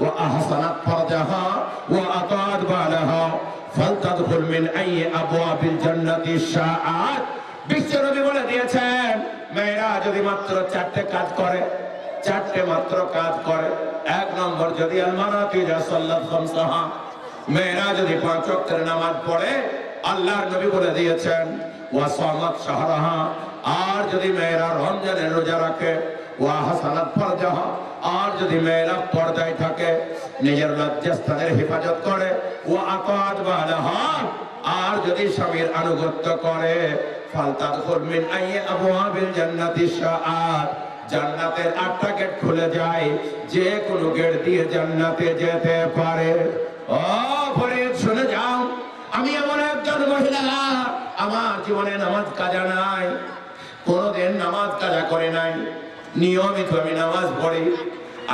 [SPEAKER 2] ওয়া আহসানাত ফারজাহা ওয়া আতাত বালাহা ফালতাদখুল মিন আইয়ি আবওয়াবিল জান্নাতি শাআত। বিশ্বনবী বলে দিয়েছেন মেয়েরা যদি মাত্র 4টে কাজ করে, 4টে মাত্র কাজ করে। 1 নম্বর যদি আল মারাতু ইজা সাল্লাত খামসাহা, মেয়েরা যদি 5 ওয়াক্তের নামাজ পড়ে, আল্লাহর নবী বলে দিয়েছেন ওয়া সামাত শাহরাহা, আর যদি মেয়েরা রমজানের রোজা রাখে, ওয়া হাসানাত ফারজাহা, আর যদি মেয়েরা পর্দায় থাকে, নিজের লজ্জাস্থানের হেফাজত করে, ও আকাদ বালাহা, আর যদি স্বামীর আনুগত্য করে, ফালতাদখুল মিন আইয়ি আবওয়াবিল জান্নাতি শাআত, জান্নাতের 8টা গেট খুলে যায়, যে কোনো গেট দিয়ে জান্নাতে যেতে পারে। ও ফরিদ, শুনে যাও, আমি এমন একজন মহিলা, আমার জীবনে নামাজ কাজা নাই, কোনোদিন নামাজ কাজা করে নাই, নিয়মিত আমি নামাজ পড়ি,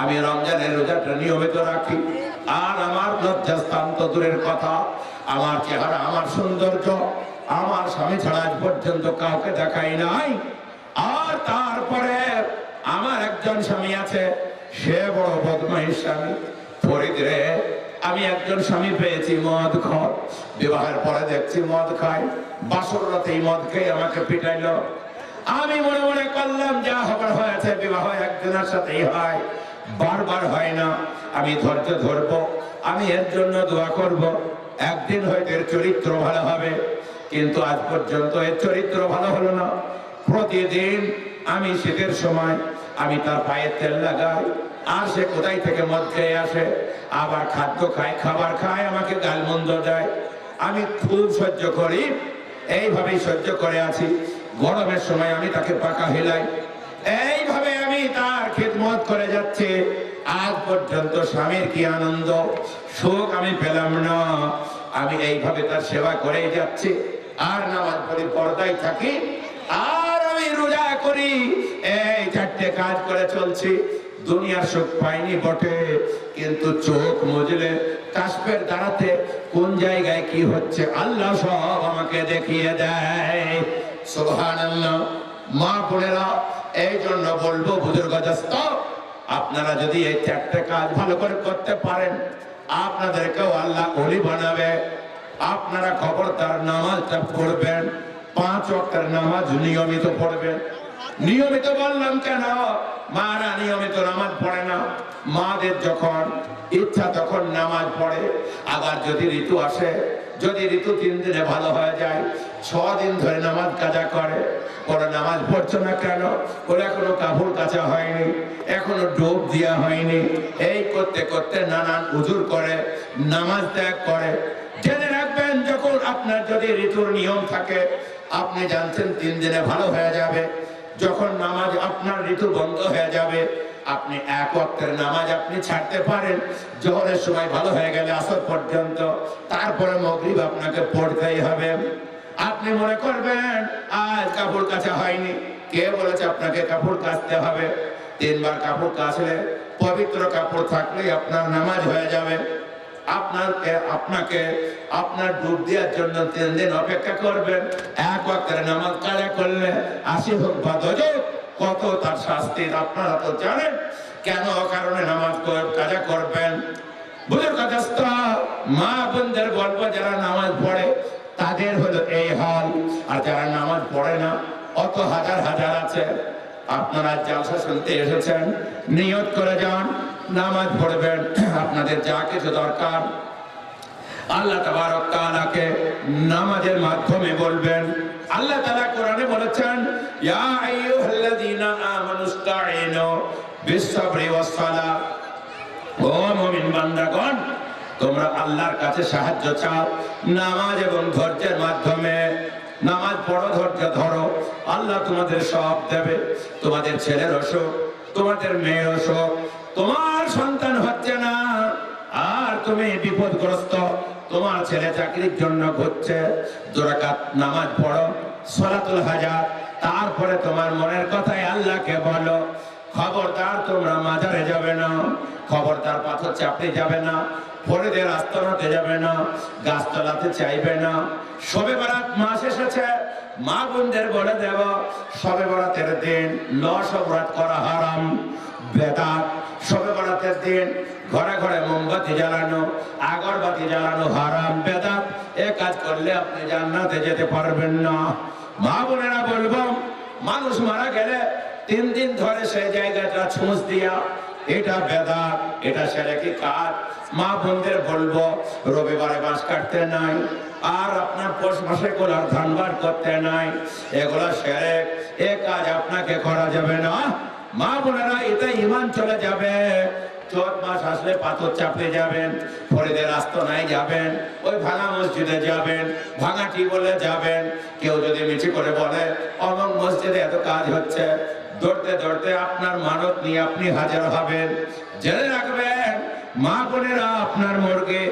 [SPEAKER 2] আমি রমজানের রোজাটা নিয়মিত রাখি, আর আমার লজ্জাস্থান তো দূরের কথা, আমার চেহারা, আমার সৌন্দর্য আমার স্বামী ছাড়া আজ পর্যন্ত কাউকে দেখাই নাই। আর তারপরে আমার একজন স্বামী আছে, সে বড় বদমাইশ স্বামী। ফরিদ রে, আমি একজন স্বামী পেয়েছি মদ খর, বিবাহের পরে দেখছি মদ খায়, বাসর রাতেই মদ খেয়ে আমাকে পিটাইলো। আমি মনে মনে করলাম যা হবার হয়েছে, বিবাহ একজনের সাথেই হয়, বারবার হয় না, আমি ধৈর্য ধরবো, আমি এর জন্য দোয়া করব, একদিন হয়তো এর চরিত্র ভালো হবে। কিন্তু আজ পর্যন্ত এর চরিত্র ভালো হলো না। প্রতিদিন আমি শীতের সময় আমি তার পায়ে তেল লাগাই, আর সে কোথায় থেকে মদ খেয়ে আসে, আবার খাদ্য খায়, খাবার খায়, আমাকে গালমন্দ দেয়। আমি খুব সহ্য করি, এইভাবেই সহ্য করে আছি। গরমের সময় আমি তাকে পাকা হিলাই, এইভাবে আমি তার খিদমত করে যাচ্ছি। আজ পর্যন্ত স্বামীর কি আনন্দ সুখ আমি পেলাম না। আমি এইভাবে তার সেবা করেই যাচ্ছি, আর নামাজ পড়ি, পর্দায় থাকি, আর আমি রোজা করি, এই 4টে কাজ করে চলছি। দুনিয়ার সুখ পাইনি বটে, কিন্তু চোখ মুজলে কাশফের দাঁড়াতে কোন জায়গায় কি হচ্ছে আল্লাহ সব আমাকে দেখিয়ে দেয়। সুবহানাল্লাহ। মা বোনেরা, এই জন্য বলবো বুজুর্গদস্ত, আপনারা যদি এই 4টে কাজ ভালো করে করতে পারেন, আপনাদেরকেও আল্লাহ ওলি বানাবে। আপনারা খবরদার নামাজটা পড়বেন, 5 ওয়াক্তের নামাজ নিয়মিত পড়বেন। নিয়মিত বললাম কেন? মারা নিয়মিত নামাজ পড়ে না, মাদের যখন ইচ্ছা তখন নামাজ পড়ে। আবার যদি ঋতু আসে, যদি ঋতু 3 দিনে ভালো হয়ে যায়, 6 দিন ধরে নামাজ কাজা করে। ওরা নামাজ পড়ছে না কেন? ওরা এখনো কাপড় কাচা হয়নি, এখনো ডোব দেওয়া হয়নি। এই করতে করতে নানান উজুর করে, নামাজ ত্যাগ করে। জেনে রাখবেন, যখন আপনার যদি ঋতুর নিয়ম থাকে, আপনি জানছেন 3 দিনে ভালো হয়ে যাবে। যখন নামাজ আপনার ঋতু বন্ধ হয়ে যাবে, আপনি 1 ওয়াক্তের নামাজ আপনি ছাড়তে পারেন। জোহরের সময় ভালো হয়ে গেলে আসর পর্যন্ত, তারপরে মাগরিব আপনাকে পড়তেই হবে। আপনি মনে করবেন আজ কাপড় কাচা হয়নি, কে বলেছে আপনাকে কাপড় কাচতে হবে? 3 বার কাপড় কাচলে, পবিত্র কাপড় থাকলেই আপনার নামাজ হয়ে যাবে। আপনাকে আপনার ডুব দেওয়ার জন্য 3 দিন অপেক্ষা করবেন। 1 ওয়াক্তের নামাজ কাজা করলে 80 হোক বা 10 হোক, কত তার শাস্তি আপনারা তো জানেন। কেন কারণে নামাজ কাজা করবেন? বুজুর্গদস্ত মা বোনদের বলবো, যারা নামাজ পড়ে তাদের হলো এই হাল, আর যারা নামাজ পড়ে না অত হাজার হাজার আছে। আপনারা জালসা শুনতে এসেছেন, নিয়ত করে যান, নামাজ পড়বেন। আপনাদের যা কিছু দরকার আল্লাহ তাবারক তাআলাকে নামাজের মাধ্যমে বলবেন। আল্লাহ তাআলা কোরআনে বলেছেন, ইয়া আইয়ুহাল্লাযীনা আমানুস্তাঈনু বিস-সাবরি ওয়াস-সালাহ। ও মুমিন বান্দাগণ, তোমরা আল্লাহর কাছে সাহায্য চাও নামাজ এবং ধৈর্যের মাধ্যমে। নামাজ পড়ো, ধৈর্য ধরো, আল্লাহ তোমাদের সব দেবে। তোমাদের ছেলের অসুখ, তোমাদের মেয়ের অসুখ, তোমার সন্তান হচ্ছে না, আর তুমি বিপদগ্রস্ত, তোমার ছেলে চাকরির জন্য ঘুরছে, 2 রাকাত নামাজ পড়ো, সালাতুল হাজাত। তারপরে তোমার মনের কথাই আল্লাহকে বলো। খবরদার তোমরা মাজারে যাবে না, খবরদার পাথর চাপতে যাবে না, ফরিদের আস্তানাতে যাবে না, গাছতলাতে চাইবে না। শবে বরাত মাস এসেছে, মা বোনদের বলে দেব, শবে বরাতের দিন লসবরাত করা হারাম, বেদাত। শবে বরাতের দিন ঘরে ঘরে মোমবাতি জ্বালানো, আগরবাতি জ্বালানো হারাম, বেদাত। এ কাজ করলে আপনি জান্নাতে যেতে পারবেন না। মা বোনেরা বলবো, মানুষ মারা গেলে 3 দিন ধরে সেই জায়গাটা ছুঁচ দিয়া, এটা বেদাত, এটা শিরকি কাজ। মা বোনদের বলবো, রবিবারে বাঁশ কাটতে নাই, আর আপনার পৌষ মাসে গোলার ধান বার করতে নাই, এগুলা শিরক। এ কাজ আপনাকে করা যাবে না। মা বোনেরা, এতে ইমান চলে যাবে। চোদ্দ মাস আসলে পাথর চাপড়ে যাবেন, ফরিদের আস্তনায় যাবেন, ওই ভাঙা মসজিদে যাবেন, ভাঙা টিউবওয়েলে যাবেন। কেউ যদি মিছে করে বলে অমন মসজিদে এত কাজ হচ্ছে, দৌড়তে দৌড়তে আপনার মানত নিয়ে আপনি হাজার হবেন। জেনে রাখবেন মা বোনেরা, আপনার মুরগি,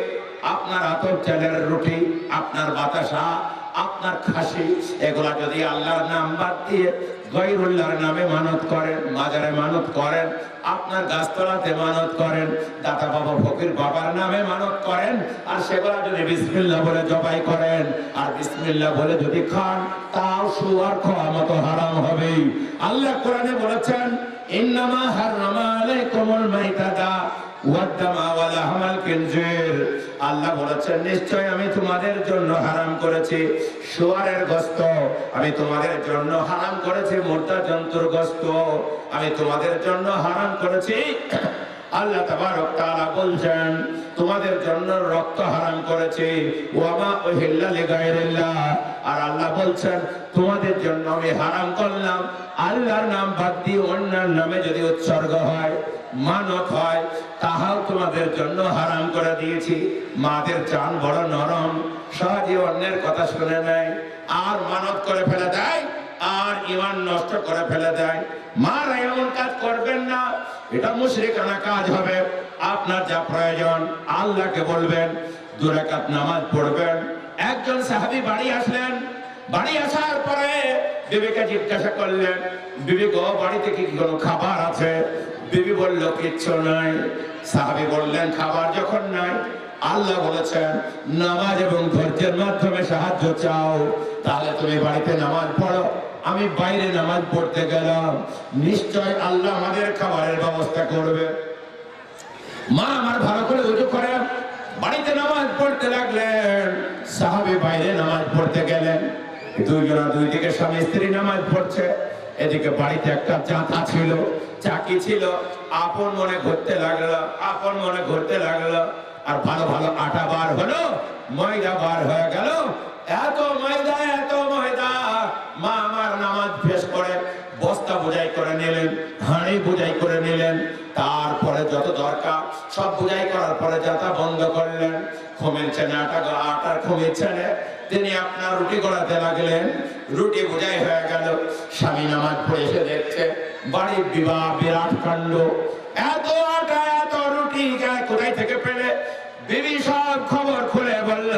[SPEAKER 2] আপনার আতপ চালের রুটি, আপনার বাতাসা, আপনার খাসি, এগুলা যদি আল্লাহর নাম বাদ দিয়ে গয়রুল্লাহর নামে মানত করেন, মাজারে মানত করেন, আপনার গাছতলাতে মানত করেন, দাতা বাবা ফকির বাবার নামে মানত করেন, আর সেগুলা যদি বিসমিল্লাহ বলে জবাই করেন আর বিসমিল্লাহ বলে যদি খান, তাও শুয়ার খাওয়া মতো হারাম হবে। আল্লাহ কোরআনে বলেছেন, ইন্নামা হাররামা আলাইকুমুল মাইতাতা ওয়াদ-দামা ওয়া লাহমাল খিনজির। আল্লাহ বলেছেন, নিশ্চয় আমি তোমাদের জন্য হারাম করেছি শুয়ারের গোশত, আমি তোমাদের জন্য হারাম করেছি মুর্দা জন্তুর গোশত, আমি তোমাদের জন্য হারাম করেছি। আল্লাহ তাবারক তাআলা বলছেন, তোমাদের জন্য রক্ত হারাম করেছি, ওয়া মা উহিল্লা লিগাইরিল্লাহ। আর আল্লাহ বলছেন, তোমাদের জন্য আমি হারাম করলাম আল্লাহর নাম বাদ দিয়ে অন্যের নামে যদি উৎসর্গ হয়, মানত হয়, তাহাও তোমাদের জন্য হারাম করে দিয়েছি। মাদের চান বড় নরম, সহজে অন্যের কথা শুনে নেয়, আর মানত করে ফেলে দেয়, আর ঈমান নষ্ট করে ফেলে দেয়। মারা এমন কাজ করবেন না, এটা মুশরিকানা কাজ হবে। আপনার যা প্রয়োজন আল্লাহকে বলবেন, 2 রাকাত নামাজ পড়বেন। একজন সাহাবী বাড়ি আসলেন, বাড়ি আসার পরে বিবিকে জিজ্ঞাসা করলেন, বিবি গো, বাড়িতে কি কোনো খাবার আছে? বিবি বলল, কিচ্ছু নাই। সাহাবী বললেন, খাবার যখন নাই, আল্লাহ বলেছেন নামাজ এবং ধৈর্যের মাধ্যমে সাহায্য চাও, তাহলে তুমি বাড়িতে নামাজ পড়ো, আমি বাইরে নামাজ পড়তে গেলাম, নিশ্চয় আল্লাহ আমাদের খাবারের ব্যবস্থা করবে। মা আমার ভালো করে উজু করে বাড়িতে নামাজ পড়তে লাগলেন, সাহাবী বাইরে নামাজ পড়তে গেলেন। দুইজনা দুই দিকে স্বামী স্ত্রী নামাজ পড়ছে, এদিকে বাড়িতে একটা জাঁতা ছিল, চাকি ছিল, আপন মনে ঘুরতে লাগলো, আপন মনে ঘুরতে লাগলো। আর ভালো ভালো আটা বার হলো, ময়দা বার হয়ে গেল। এত ময়দা, এত ময়দা। মা আমার নামাজ শেষ করে বস্তা বোঝাই করে নিলেন, হাঁড়ি বোঝাই করে নিলেন, তারপরে যত দরকার সব বোঝাই করার পরে যাতা বন্ধ করলেন। খমের ছেনে আটার খমের ছেনে তিনি আপনার রুটি করাতে লাগলেন। রুটি বোঝাই হয়ে গেল। স্বামী নামাজ পড়ে এসে দেখছে বাড়ির বিবাহ, বিরাট কাণ্ড। এত আটা, এত রুটি কোথায় থেকে পেলে? বিবি সব খবর খুলে বলল।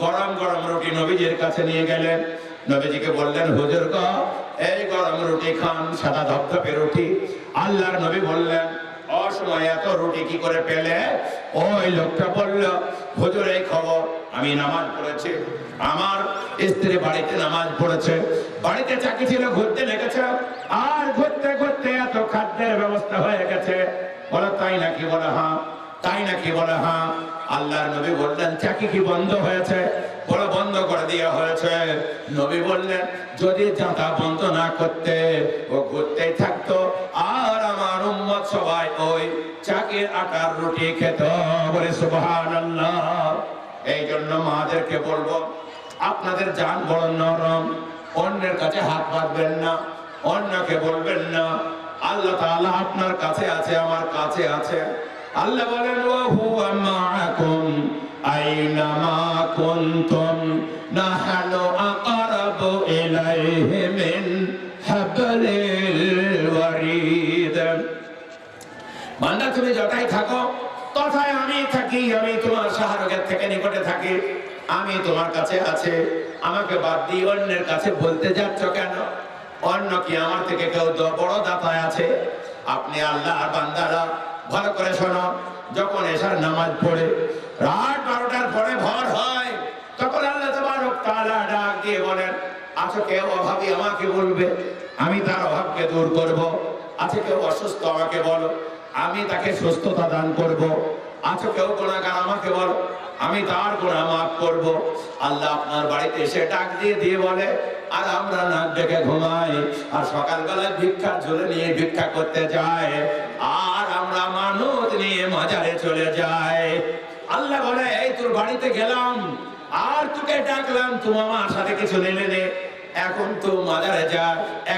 [SPEAKER 2] গরম গরম রুটি নবীজির কাছে নিয়ে গেলেন। নবীজিকে বললেন, হুজুর গো, এই গরম রুটি খান, সাদা ধবধবে রুটি। আল্লাহর নবী বললেন, অসময়ে এত রুটি কি করে পেলে? ওই লোকটা বলল, হুজুর এই খবর, আমি নামাজ পড়েছি, আমার স্ত্রী বাড়িতে নামাজ পড়েছে, বাড়িতে চাকি ছিল, ঘুরতে লেগেছে, আর ঘুরতে ঘুরতে এত খাদ্যের ব্যবস্থা হয়ে গেছে। বলো তাই নাকি? বলে হ্যাঁ। তাই নাকি? বলে হ্যাঁ। আল্লাহর নবী বললেন, চাকি কি বন্ধ হয়েছে? বলে বন্ধ করে দেওয়া হয়েছে। নবী বললেন, যদি জাঁতা বন্ধ না করতে, ও ঘুরতেই থাকতো, আর আমার উম্মত সবাই ওই চাকির আটার রুটি খেত। বলে সুবহানাল্লাহ। এই জন্য মাদেরকে বলবো, আপনাদের জান বড় নরম, অন্যের কাছে হাত বাঁধবেন না, অন্যকে বলবেন না। আল্লাহ তাআলা আপনার কাছে আছে, আমার কাছে আছে। আল্লাহ বলেন, ওয়া হুয়া মাআকুম আইনামা কুনতুম নাহনু আকরাবু ইলাইহি মিন হাবলিল ওয়ারিদ। বান্দা, তুমি যতই থাকো তথায় আমি থাকি, আমি তোমার শাহরগের থেকে নিকটে থাকি, আমি তোমার কাছে আছে। আমাকে বাদ দিয়ে অন্যের কাছে বলতে যাচ্ছ কেন? অন্য কি আমার থেকে কেউ বড় দাতায় আছে? আপনি আল্লাহর বান্দারা ভালো করে শোনো, যখন এশার নামাজ পড়ে রাত 12টার পরে ভোর হয়, তখন আল্লাহ তাবারক তাআলা ডাক দিয়ে বলেন, আচ্ছা কেউ অভাবী আমাকে বলবে, আমি তার অভাবকে দূর করব। আছে কেউ অসুস্থ, আমাকে বলো, আমি তাকে সুস্থতা দান করব। আছে কেউ গুনাহগার, আমাকে বলো, আমি তার গুনাহ মাফ করব। আল্লাহ আপনার বাড়িতে এসে ডাক দিয়ে দিয়ে বলে, আর আমরা নাক ডেকে ঘুমাই, আর সকালবেলা ভিক্ষার ঝোলে নিয়ে ভিক্ষা করতে যায়, আর আমরা মানত নিয়ে মাজারে চলে যাই। আল্লাহ বলে, এই তোর বাড়িতে গেলাম, আর তোকে ডাকলাম, তুই আমার সাথে কিছু নিলে নে, এখন তো মাজারে যা,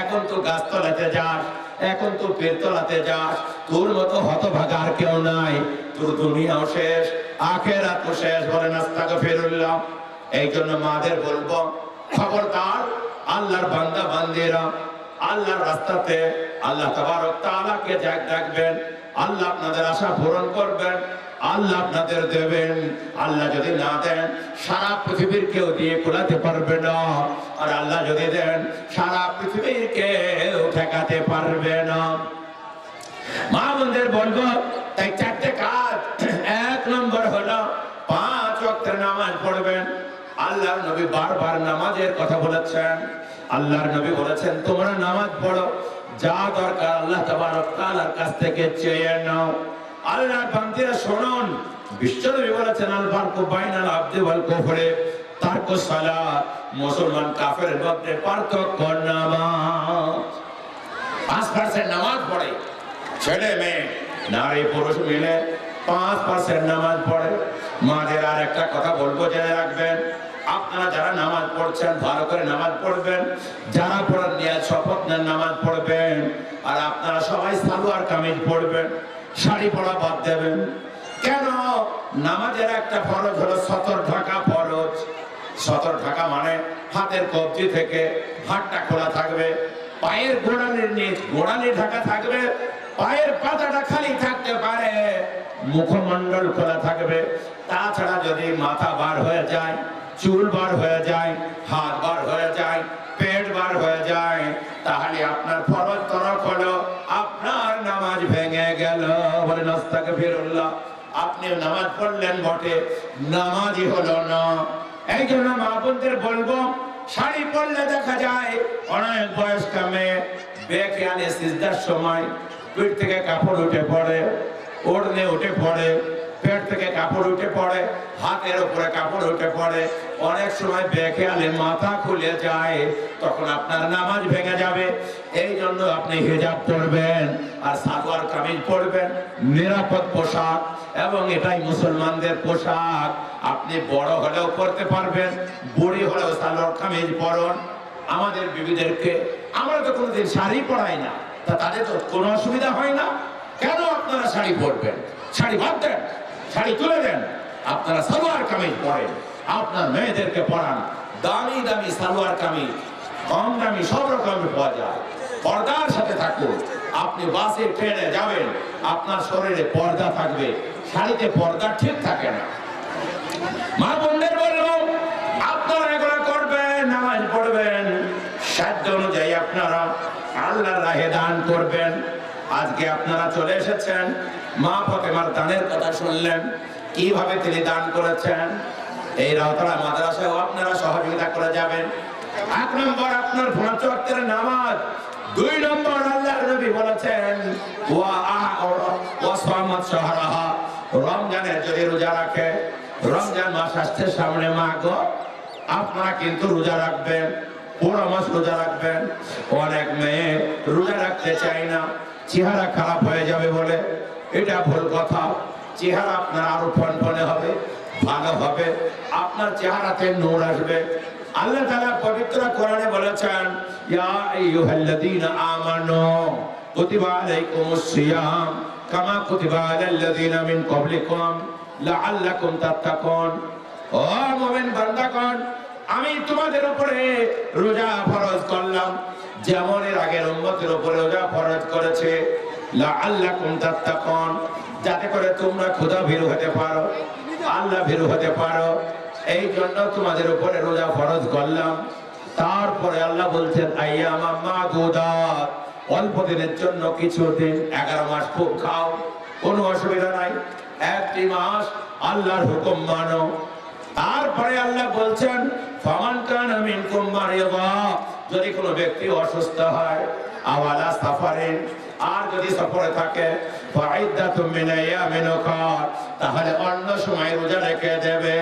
[SPEAKER 2] এখন তো গাছতলাতে যা, এখন তুই পীরতলাতে যাস, তোর মতো হতভাগা আর কেউ নাই। তোর দুনিয়াও শেষ, আখিরাতও শেষ। বলেন আস্তাগফিরুল্লাহ। এই জন্য মাদের বলবো, খবরদার আল্লাহর বান্দা বান্দিরা আল্লাহর রাস্তাতে আল্লাহ তাবারক তাআলাকে ডাকবেন। আল্লাহ আপনাদের আশা পূরণ করবেন, আল্লাহ আপনাদের দেবেন। আল্লাহ যদি না দেন, সারা পৃথিবীর কেউ দিয়ে কোলাতে পারবে না। আর আল্লাহ যদি দেন, সারা পৃথিবীর কেউ ঠেকাতে পারবে না। মা বোনদের বলবো, তাই 4টে কাজ। 1 নম্বর হলো 5 ওয়াক্তের নামাজ পড়বেন। আল্লাহর নবী বারবার নামাজের কথা বলেছেন। আল্লাহর নবী বলেছেন, তোমরা নামাজ পড়ো, যা দরকার আল্লাহ তাবারক তাআলার কাছ থেকে চেয়ে নাও। আল্লাহর বান্দারা শুনুন, বিশ্বনবী বলেছেন, আল ফারকু বাইনাল আবদি ওয়াল কুফরি তারকুস সালাত। মুসলমান কাফেরের মধ্যে পার্থক্য নামাজ। 5% নামাজ পড়ে ছেলে মেয়ে, নারী পুরুষ মিলে 5% নামাজ পড়ে। মাদের আর একটা কথা বলবো, জেনে রাখবেন, আপনারা যারা নামাজ পড়ছেন ভালো করে নামাজ পড়বেন। যারা পড়ার নিয়ত শপথ নেন নামাজ পড়বেন। আর আপনারা সবাই সালোয়ার কামিজ পড়বেন, শাড়ি পরা বাদ দেবেন। কেন? নামাজের একটা ফরজ হলো সতর ঢাকা ফরজ। সতর ঢাকা মানে হাতের কবজি থেকে হাতটা খোলা থাকবে, পায়ের গোড়ালির নিচ গোড়ালি ঢাকা থাকবে, পায়ের পাতাটা খালি থাকতে পারে, মুখমণ্ডল খোলা থাকবে। তাছাড়া যদি মাথা বার হয়ে যায়, চুল বার হয়ে যায়, হাত বার হয়ে যায়, পেট বার হয়ে যায়, তাহলে আপনার ফরজ তরক হলো, আপনার নামাজ ভেঙে গেল। বলেন আস্তাগফিরুল্লাহ। আপনি নামাজ পড়লেন বটে, নামাজই হলো না। এই জন্য মা বোনদের বলবো, শাড়ি পরলে দেখা যায় অনেক বয়স্ক মেয়ে বেখেয়ালে সিজদার সময় পিঠ থেকে কাপড় উঠে পড়ে, ওড়নে উঠে পড়ে, পেট থেকে কাপড় উঠে পড়ে, হাতের উপরে কাপড় উঠে পড়ে। অনেক সময় বেখেয়ালে মাথা খুলে যায়, তখন আপনার নামাজ ভেঙে যাবে। এই জন্য আপনি হিজাব পরবেন আর সালোয়ার কামিজ পরবেন, নিরাপদ পোশাক, এবং এটাই মুসলমানদের পোশাক। আপনি বড় হলেও পরতে পারবেন, বুড়ি হলেও সালোয়ার কামিজ পরুন। আমাদের বিবিদেরকে আমরা তো কোনোদিন শাড়ি পরাই না, তা তাদের তো কোনো অসুবিধা হয় না। কেন আপনারা শাড়ি পরবেন? শাড়ি বাদ দেন, শাড়ি তুলে দেন, আপনারা সালোয়ার কামিজ পরেন। আপনার মেয়েদেরকে পরান, দামি দামি সালোয়ার কামিজ, কম দামি সব রকমের পাওয়া যায়। পর্দার সাথে থাকুন। আপনি বাসে ট্রেনে যাবেন, আপনার শরীরে পর্দা থাকবে, শাড়িতে পর্দা ঠিক থাকে না। মা বোনদের বলবো, আপনারা এগুলো করবেন, নামাজ পড়বেন, সাধ্য অনুযায়ী আপনারা আল্লাহর রাহে দান করবেন। আজকে আপনারা চলে এসেছেন, মা ফাতেমার দানের কথা শুনলেন, কিভাবে তিনি দান করেছেন। এই রাউতারা মাদ্রাসায় আপনারা সহযোগিতা করে যাবেন। 1 নম্বর আপনার 5 ওয়াক্তের নামাজ। 2 নম্বর আল্লাহর নবী বলেছেন, ওয়া সামাত শাহরাহা, রমজানের যদি রোজা রাখে, রমজান মাস আসছে সামনে, মা গো আপনারা কিন্তু রোজা রাখবেন, পুরো মাস রোজা রাখবেন। অনেক মেয়ে রোজা রাখতে চায় না, চেহারা খারাপ হয়ে যাবে বলে। এটা ভুল কথা। চেহারা আপনার আরো ফনফনে হবে, ভালো হবে, আপনার চেহারাতে নূর আসবে। আল্লাহ তাআলা পবিত্র কোরআনে বলেছেন, ইয়া আইয়ুহাল্লাযীনা আমানু কুতিবা আলাইকুমুস সিয়াম কামা কুতিবা আলাল্লাযীনা মিন ক্বাবলিকুম লাআল্লাকুম তাত্তাকুন। ও মুমিন বান্দাগণ, আমি তোমাদের উপরে রোজা ফরজ করলাম, যেমন এর আগের উম্মতের উপরে রোজা ফরজ করেছে, লাআল্লাকুম তাত্তাকুন, যাতে করে তোমরা খোদা ভীরু হতে পারো, আল্লাহ ভীরু হতে পারো। এই জন্য তোমাদের উপরে রোজা ফরজ করলাম। তারপরে আল্লাহ বলছেন, আইয়ামা মাদুদাত, অল্প দিনের জন্য কিছু দিন। 11 মাস খুব খাও, কোনো অসুবিধা নাই। 1টি মাস আল্লাহর হুকুম মানো। তারপরে আল্লাহ বলছেন, ফামান কানা মিনকুম মারিদা, যদি কোনো ব্যক্তি অসুস্থ হয়, আওয়ালা সাফারিন, আর যদি সফরে থাকে, ফাইদাতুম মিন আইয়ামিন উখরা, তাহলে অন্য সময় রোজা রেখে দেবে।